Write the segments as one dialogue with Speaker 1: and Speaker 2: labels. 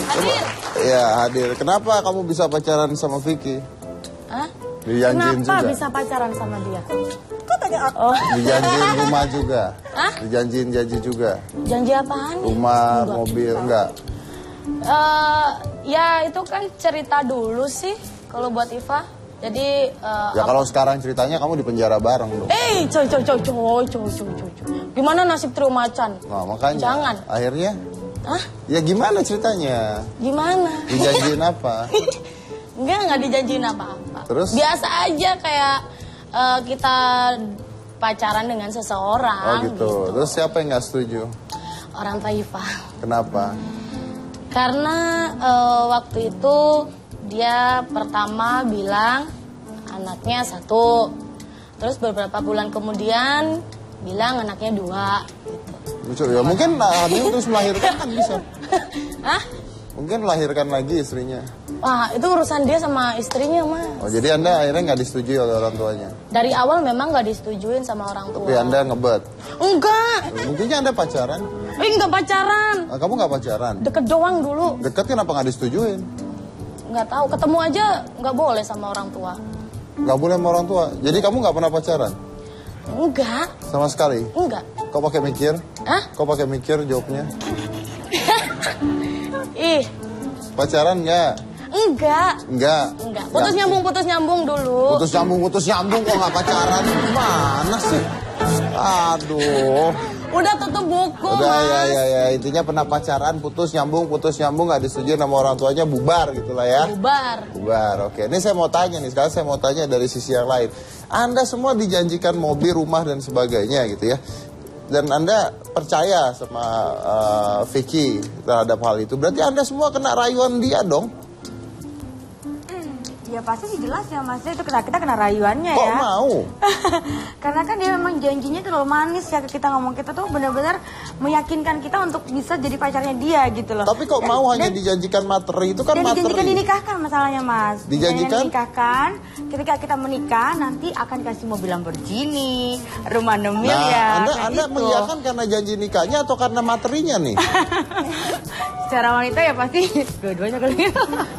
Speaker 1: Hadir.
Speaker 2: Iya, hadir. Kenapa kamu bisa pacaran sama Vicky?
Speaker 1: Hah?
Speaker 2: Dijanjiin
Speaker 1: Kenapa
Speaker 2: juga.
Speaker 1: bisa pacaran sama dia?
Speaker 3: Kok tanya aku?
Speaker 1: Oh,
Speaker 2: Dijanjiin rumah juga.
Speaker 1: Hah?
Speaker 2: Dijanjiin janji juga.
Speaker 1: janji apaan?
Speaker 2: Rumah, mobil, enggak.
Speaker 1: Ya itu kan cerita dulu sih kalau buat Iva. Jadi
Speaker 2: Ya kalau sekarang ceritanya kamu di penjara bareng dong.
Speaker 1: coy. Gimana nasib trio macan?
Speaker 2: Nah, makanya.
Speaker 1: Jangan.
Speaker 2: Akhirnya?
Speaker 1: Hah?
Speaker 2: Ya gimana ceritanya?
Speaker 1: Gimana?
Speaker 2: Dijanjiin apa?
Speaker 1: Enggak dijanjiin apa-apa.
Speaker 2: Terus?
Speaker 1: Biasa aja kayak kita pacaran dengan seseorang.
Speaker 2: Oh gitu. Terus siapa yang nggak setuju?
Speaker 1: Orang tua Iva.
Speaker 2: Kenapa?
Speaker 1: Karena waktu itu dia pertama bilang anaknya 1. Terus beberapa bulan kemudian bilang anaknya 2.
Speaker 2: Lucu ya. Mungkin hamil terus melahirkan kan bisa.
Speaker 1: Hah?
Speaker 2: Mungkin melahirkan lagi istrinya.
Speaker 1: Wah, itu urusan dia sama istrinya, Mas.
Speaker 2: Oh jadi Anda akhirnya nggak disetujui oleh orang tuanya?
Speaker 1: Dari awal memang nggak disetujuin sama orang tua.
Speaker 2: Tapi Anda ngebet?
Speaker 1: Enggak.
Speaker 2: Mungkinnya Anda pacaran?
Speaker 1: Enggak pacaran.
Speaker 2: Nah, kamu nggak pacaran?
Speaker 1: Deket doang dulu.
Speaker 2: Dekat kenapa nggak disetujuin?
Speaker 1: Nggak tahu, ketemu aja nggak boleh sama orang tua.
Speaker 2: Nggak boleh sama orang tua. Jadi kamu nggak pernah pacaran?
Speaker 1: Enggak.
Speaker 2: Sama sekali?
Speaker 1: Enggak.
Speaker 2: Kok pakai mikir?
Speaker 1: Hah?
Speaker 2: Kok pakai mikir jawabnya?
Speaker 1: Ih,
Speaker 2: Pacaran nggak?
Speaker 1: enggak.
Speaker 2: Enggak.
Speaker 1: Enggak. Putus nyambung dulu.
Speaker 2: Putus nyambung kok nggak pacaran? Gimana sih? Aduh.
Speaker 1: Udah tutup buku,
Speaker 2: Udah
Speaker 1: Mas.
Speaker 2: ya. Intinya pernah pacaran, putus nyambung nggak disetujui sama orang tuanya, bubar gitulah ya.
Speaker 1: Bubar.
Speaker 2: Oke. Ini saya mau tanya nih, sekarang saya mau tanya dari sisi yang lain. Anda semua dijanjikan mobil, rumah dan sebagainya gitu ya. Dan Anda percaya sama Vicky terhadap hal itu. Berarti Anda semua kena rayuan dia dong.
Speaker 3: Ya pasti sih jelas ya Mas, itu kita kena rayuannya
Speaker 2: Kok
Speaker 3: ya.
Speaker 2: mau?
Speaker 3: Karena kan dia memang janjinya terlalu manis ya ke kita, ngomong kita tuh benar-benar meyakinkan kita untuk bisa jadi pacarnya dia gitu loh.
Speaker 2: Tapi kok mau hanya dijanjikan materi itu kan
Speaker 3: dan
Speaker 2: materi.
Speaker 3: dijanjikan dinikahkan masalahnya Mas.
Speaker 2: Dijanjikan?
Speaker 3: Dinikahkan, ketika kita menikah nanti akan dikasih mobil Lamborghini, rumah 6
Speaker 2: Nah,
Speaker 3: miliar.
Speaker 2: Anda
Speaker 3: gitu.
Speaker 2: mengiyakan karena janji nikahnya atau karena materinya nih?
Speaker 3: Secara wanita ya pasti dua-duanya kali.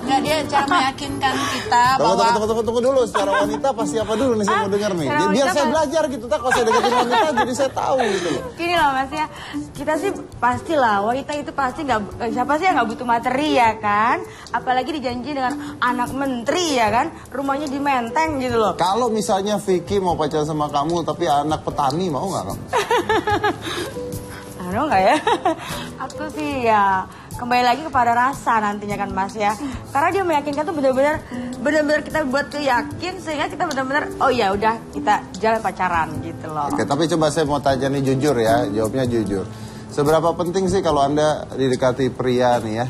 Speaker 4: Enggak, dia cara meyakinkan kita bahwa
Speaker 2: Tunggu dulu. Secara wanita pasti apa dulu nih saya mau dengar nih.
Speaker 3: secara
Speaker 2: Biar
Speaker 3: wanita
Speaker 2: saya
Speaker 3: pas-
Speaker 2: belajar gitu, tak kalau saya deketin wanita jadi saya tahu gitu loh.
Speaker 3: Gini loh Mas ya, kita sih pastilah wanita itu pasti nggak, siapa sih yang nggak butuh materi ya kan? Apalagi dijanji dengan anak menteri ya kan, rumahnya di Menteng gitu loh.
Speaker 2: Kalau misalnya Vicky mau pacaran sama kamu tapi anak petani mau nggak kamu?
Speaker 3: Aduh nggak ya? Aku sih ya kembali lagi kepada rasa nantinya kan Mas ya. Karena dia meyakinkan tuh benar-benar kita buat tuh yakin sehingga kita benar-benar oh ya udah kita jalan pacaran gitu loh.
Speaker 2: Oke, tapi coba saya mau tanya nih jujur ya, jawabnya jujur. Seberapa penting sih kalau Anda didekati pria nih ya?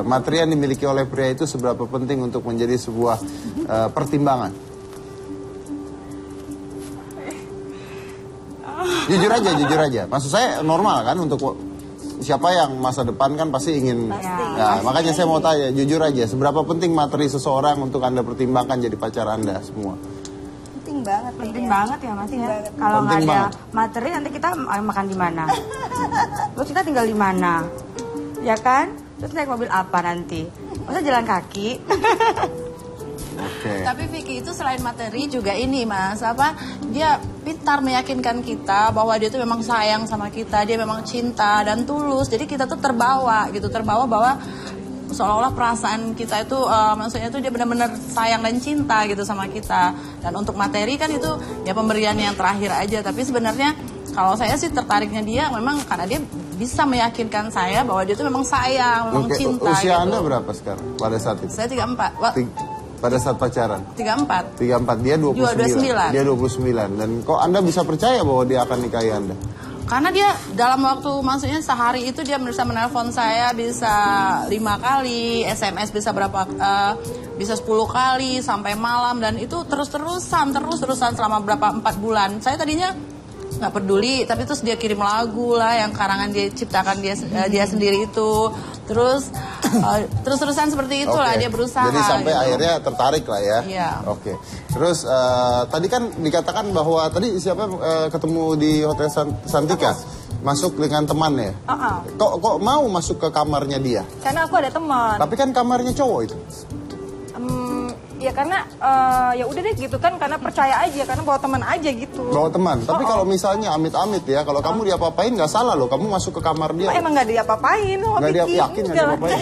Speaker 2: Materi yang dimiliki oleh pria itu seberapa penting untuk menjadi sebuah pertimbangan? Jujur aja. Maksud saya normal kan untuk siapa yang masa depan kan pasti ingin. Nah, makanya saya mau tanya, jujur aja, seberapa penting materi seseorang untuk Anda pertimbangkan jadi pacar Anda semua?
Speaker 4: penting banget.
Speaker 3: Penting banget ya Mas ya. Kalau nggak
Speaker 2: Penting
Speaker 3: ada
Speaker 2: banget.
Speaker 3: materi nanti kita makan di mana? Terus kita tinggal di mana? Ya kan? Terus naik mobil apa nanti? Masa jalan kaki?
Speaker 2: Oke.
Speaker 4: Tapi Vicky itu selain materi juga ini Mas, dia pintar meyakinkan kita bahwa dia tuh memang sayang sama kita, dia memang cinta dan tulus. Jadi kita tuh terbawa bahwa seolah-olah perasaan kita itu maksudnya itu dia benar-benar sayang dan cinta gitu sama kita. Dan untuk materi kan itu ya pemberian yang terakhir aja. Tapi sebenarnya kalau saya sih tertariknya dia memang karena dia bisa meyakinkan saya bahwa dia tuh memang sayang, memang
Speaker 2: Oke,
Speaker 4: cinta
Speaker 2: usia
Speaker 4: gitu.
Speaker 2: Anda berapa sekarang pada saat itu?
Speaker 4: Saya 34.
Speaker 2: Pada saat pacaran?
Speaker 4: 34.
Speaker 2: 34, dia 29.
Speaker 4: 29.
Speaker 2: Dia 29. Dan kok Anda bisa percaya bahwa dia akan nikahi Anda?
Speaker 4: Karena dia dalam waktu maksudnya sehari itu dia bisa menelpon saya bisa 5 kali, SMS bisa bisa 10 kali sampai malam dan itu terus-terusan selama 4 bulan. Saya tadinya nggak peduli, tapi terus dia kirim lagu lah yang karangan dia ciptakan dia sendiri itu. Terus-terusan seperti itulah dia berusaha.
Speaker 2: Jadi sampai
Speaker 4: gitu.
Speaker 2: akhirnya tertarik lah ya.
Speaker 4: Iya.
Speaker 2: Oke. Terus tadi kan dikatakan bahwa tadi siapa ketemu di Hotel Santika? Masuk dengan temannya. Kok mau masuk ke kamarnya dia?
Speaker 3: Karena aku ada teman.
Speaker 2: Tapi kan kamarnya cowok itu.
Speaker 3: Ya karena ya udah deh gitu kan, karena percaya aja, karena bawa teman aja gitu.
Speaker 2: Bawa teman. Tapi kalau misalnya amit-amit ya, kalau kamu diapa-apain nggak salah loh, kamu masuk ke kamar dia.
Speaker 3: Emang nggak diapa-apain sama
Speaker 2: Nggak
Speaker 3: Vicky.
Speaker 2: yakin nggak diapa-apain?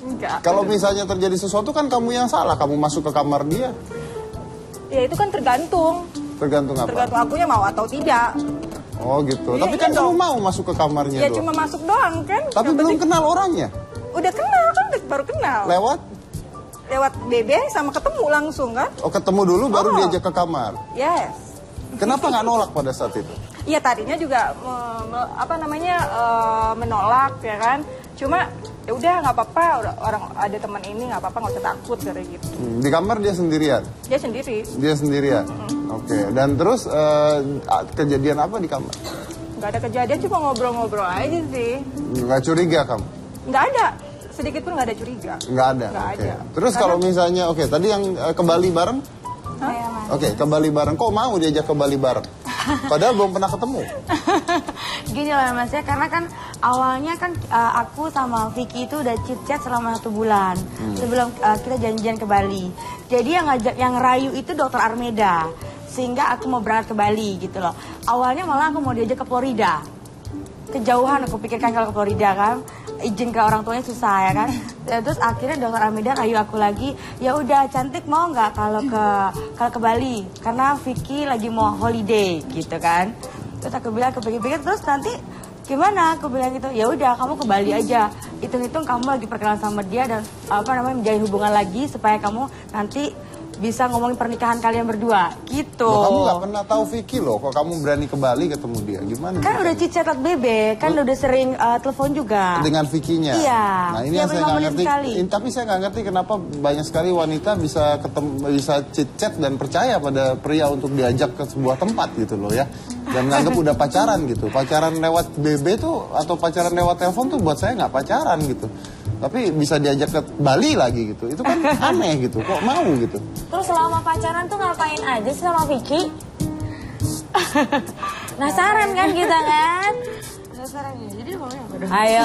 Speaker 3: Enggak.
Speaker 2: Kalau misalnya terjadi sesuatu kan kamu yang salah, kamu masuk ke kamar dia.
Speaker 3: Ya itu kan tergantung.
Speaker 2: Tergantung apa?
Speaker 3: Tergantung akunya mau atau tidak.
Speaker 2: Oh gitu.
Speaker 3: Iya,
Speaker 2: Tapi kan
Speaker 3: iya
Speaker 2: kamu
Speaker 3: dong.
Speaker 2: mau masuk ke kamarnya
Speaker 3: Ya
Speaker 2: doang.
Speaker 3: cuma masuk doang kan.
Speaker 2: Tapi
Speaker 3: Yang
Speaker 2: belum
Speaker 3: penting-
Speaker 2: kenal orangnya.
Speaker 3: Udah kenal kan, baru kenal. Lewat BB sama ketemu langsung kan.
Speaker 2: Oh ketemu dulu baru
Speaker 3: Oh.
Speaker 2: diajak ke kamar.
Speaker 3: Yes.
Speaker 2: Kenapa nggak nolak pada saat itu?
Speaker 3: Iya tadinya juga menolak ya kan. Cuma ya udah nggak apa-apa, orang ada teman ini nggak apa-apa, nggak usah takut kayak gitu.
Speaker 2: Di kamar dia sendirian?
Speaker 3: Dia sendiri.
Speaker 2: Dia sendirian? Oke. Dan terus kejadian apa di kamar?
Speaker 3: Nggak ada kejadian, cuma ngobrol-ngobrol aja sih.
Speaker 2: Nggak curiga kamu?
Speaker 3: Nggak ada, sedikit pun nggak ada curiga.
Speaker 2: Nggak ada?
Speaker 3: Nggak
Speaker 2: Oke.
Speaker 3: ada.
Speaker 2: Terus kalau misalnya, oke tadi yang ke Bali bareng? Oke, ke Bali bareng. Kok mau diajak ke Bali bareng? Padahal belum pernah ketemu.
Speaker 3: Gini lah Mas ya, karena kan awalnya kan aku sama Vicky itu udah chit-chat selama 1 bulan sebelum kita janjian ke Bali. Jadi yang ngajak, yang rayu itu Dr. Armeda, sehingga aku mau berangkat ke Bali gitu loh. Awalnya malah aku mau diajak ke Florida. Kejauhan aku pikirkan kalau ke Florida kan, izin ke orang tuanya susah ya kan. Terus akhirnya Dr. Armeda rayu aku lagi, ya udah cantik mau nggak kalau ke Bali, karena Vicky lagi mau holiday gitu kan. Terus aku bilang, aku pikir-pikir, terus nanti gimana? Aku bilang gitu, ya udah kamu ke Bali aja. Hitung-hitung kamu lagi perkenalan sama dia dan menjalin hubungan lagi supaya kamu nanti bisa ngomongin pernikahan kalian berdua gitu.
Speaker 2: Loh, kamu nggak pernah tahu Vicky loh, kok kamu berani ke Bali ketemu dia? Gimana?
Speaker 3: Kan udah chit-chat BB, kan udah sering telepon juga.
Speaker 2: Dengan Vicky-nya.
Speaker 3: Iya.
Speaker 2: Nah ini
Speaker 3: Iya,
Speaker 2: yang saya
Speaker 3: 5
Speaker 2: nggak
Speaker 3: menit
Speaker 2: ngerti.
Speaker 3: sekali.
Speaker 2: Tapi saya nggak ngerti kenapa banyak sekali wanita bisa ketemu, bisa chit-chat dan percaya pada pria untuk diajak ke sebuah tempat gitu loh ya. Dan menganggap udah pacaran gitu. Pacaran lewat BB tuh atau pacaran lewat telepon tuh buat saya nggak pacaran gitu. Tapi bisa diajak ke Bali lagi gitu. Itu kan aneh gitu. Kok mau gitu?
Speaker 1: Terus selama pacaran tuh ngapain aja sih sama Vicky? Penasaran kan kita kan?
Speaker 3: Penasaran ya, jadi ngomongnya apa dong?
Speaker 1: Ayo.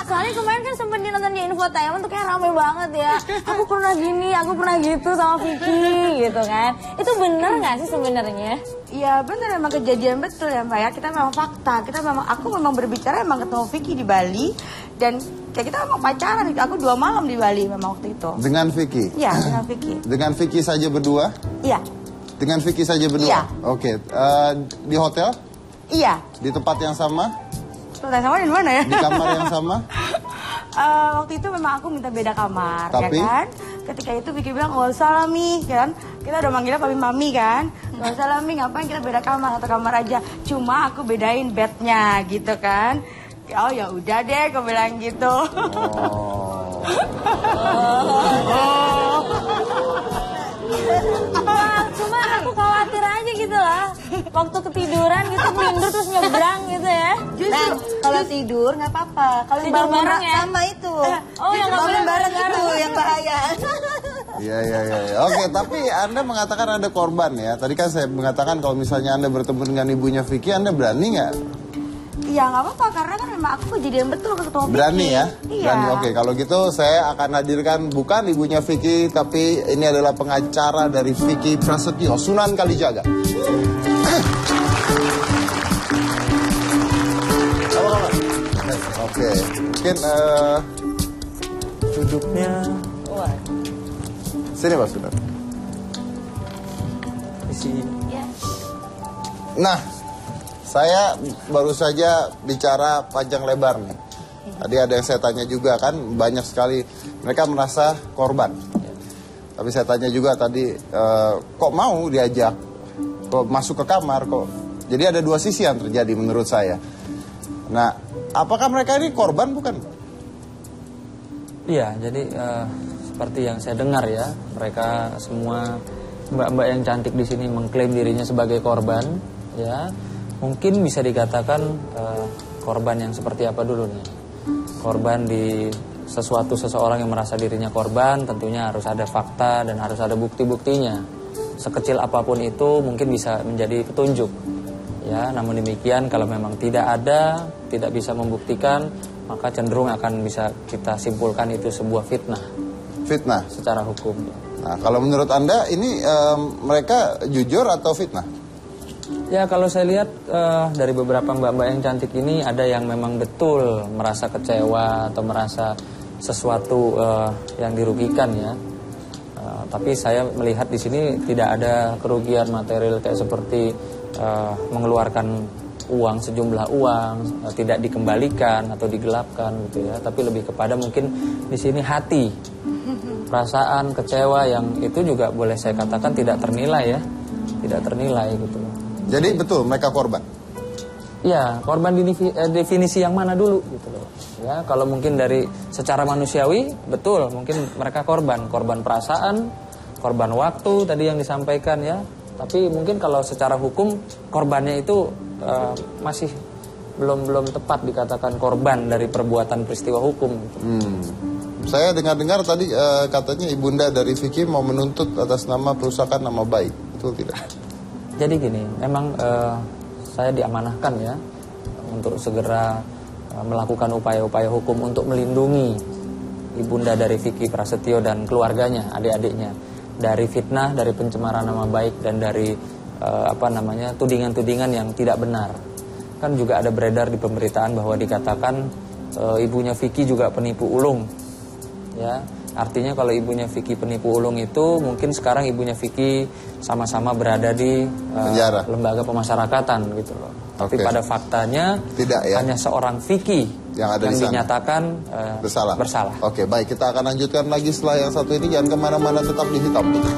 Speaker 1: Soalnya kemarin kan sempet nonton di infotainment tuh kayak rame banget ya. Aku pernah gini, aku pernah gitu sama Vicky gitu kan. Itu bener nggak sih sebenarnya?
Speaker 3: Iya bener, emang kejadian betul ya Mbak ya. Kita memang fakta, aku memang berbicara emang ketemu Vicky di Bali. Dan kayak kita memang pacaran, aku 2 malam di Bali memang waktu itu.
Speaker 2: Dengan Vicky?
Speaker 3: Iya, dengan Vicky.
Speaker 2: Dengan Vicky saja berdua?
Speaker 3: Iya.
Speaker 2: Dengan Vicky saja berdua?
Speaker 3: Iya.
Speaker 2: Oke. Di hotel?
Speaker 3: Iya.
Speaker 2: Di tempat yang sama?
Speaker 3: Pertanyaan sama di mana ya?
Speaker 2: Di kamar yang sama?
Speaker 3: Waktu itu memang aku minta beda kamar,
Speaker 2: Tapi?
Speaker 3: ya kan? Ketika itu Vicky bilang, nggak usah lah Mi, kan? Kita udah manggilnya papi mami kan? Nggak usah lah Mi, ngapain kita beda kamar, satu kamar aja. Cuma aku bedain bednya gitu kan? Oh ya udah deh, aku bilang gitu.
Speaker 1: Cuma aku khawatir aja gitu lah. Waktu ketiduran gitu melindur terus nyebrang gitu ya.
Speaker 3: Nah,
Speaker 5: Kalau tidur nggak apa-apa. Kalau
Speaker 1: Tidur
Speaker 5: bangun
Speaker 1: bareng ya?
Speaker 5: sama itu.
Speaker 1: Oh, yang nggak
Speaker 5: bangun
Speaker 1: boleh
Speaker 5: bareng
Speaker 1: bareng.
Speaker 5: itu yang bahaya.
Speaker 2: Iya. Oke, tapi Anda mengatakan ada korban ya. Tadi kan saya mengatakan kalau misalnya Anda bertemu dengan ibunya Vicky, Anda berani nggak?
Speaker 3: Iya nggak apa-apa, karena kan memang aku kejadian betul ketemu Vicky.
Speaker 2: Berani ya?
Speaker 3: Iya.
Speaker 2: Berani. Oke, kalau gitu saya akan hadirkan bukan ibunya Vicky, tapi ini adalah pengacara dari Vicky Prasetyo, Sunan Kalijaga. Oke, mungkin
Speaker 6: Duduknya
Speaker 2: sini Pak Sunan.
Speaker 6: di sini.
Speaker 2: Nah, saya baru saja bicara panjang lebar nih. Tadi ada yang saya tanya juga kan, banyak sekali mereka merasa korban. Tapi saya tanya juga tadi, kok mau diajak, kok masuk ke kamar, kok. Jadi ada 2 sisi yang terjadi menurut saya. Nah, apakah mereka ini korban bukan?
Speaker 6: Iya, jadi seperti yang saya dengar ya, mereka semua mbak-mbak yang cantik di sini mengklaim dirinya sebagai korban, ya. Mungkin bisa dikatakan korban yang seperti apa dulu nih? Korban di seseorang yang merasa dirinya korban, tentunya harus ada fakta dan harus ada bukti-buktinya. Sekecil apapun itu mungkin bisa menjadi petunjuk Ya, namun demikian kalau memang tidak ada, tidak bisa membuktikan, maka cenderung akan bisa kita simpulkan itu sebuah fitnah.
Speaker 2: Fitnah
Speaker 6: secara hukum.
Speaker 2: Nah, kalau menurut Anda ini mereka jujur atau fitnah?
Speaker 6: Ya, kalau saya lihat dari beberapa mbak-mbak yang cantik ini ada yang memang betul merasa kecewa atau merasa sesuatu yang dirugikan ya. Tapi saya melihat di sini tidak ada kerugian material kayak seperti mengeluarkan uang, sejumlah uang, tidak dikembalikan atau digelapkan gitu ya. Tapi lebih kepada mungkin di sini hati, perasaan kecewa yang itu juga boleh saya katakan tidak ternilai ya, tidak ternilai gitu.
Speaker 2: Jadi betul mereka korban?
Speaker 6: Ya, korban definisi yang mana dulu gitu loh. Ya, kalau mungkin dari secara manusiawi betul mungkin mereka korban perasaan, korban waktu tadi yang disampaikan ya. Tapi mungkin kalau secara hukum korbannya itu masih belum tepat dikatakan korban dari perbuatan peristiwa hukum.
Speaker 2: Saya dengar-dengar tadi katanya ibunda dari Vicky mau menuntut atas nama perusahaan nama baik, betul tidak?
Speaker 6: Jadi gini, memang saya diamanahkan ya untuk segera melakukan upaya-upaya hukum untuk melindungi ibunda dari Vicky Prasetyo dan keluarganya, adik-adiknya dari fitnah, dari pencemaran nama baik dan dari tudingan-tudingan yang tidak benar. Kan juga ada beredar di pemberitaan bahwa dikatakan ibunya Vicky juga penipu ulung. Ya, artinya kalau ibunya Vicky penipu ulung itu mungkin sekarang ibunya Vicky sama-sama berada di lembaga pemasyarakatan gitu loh. Tapi pada faktanya tidak ya, hanya seorang Vicky yang dinyatakan bersalah.
Speaker 2: Oke, baik, kita akan lanjutkan lagi setelah yang satu ini. Jangan kemana-mana, tetap di Hitam Putih.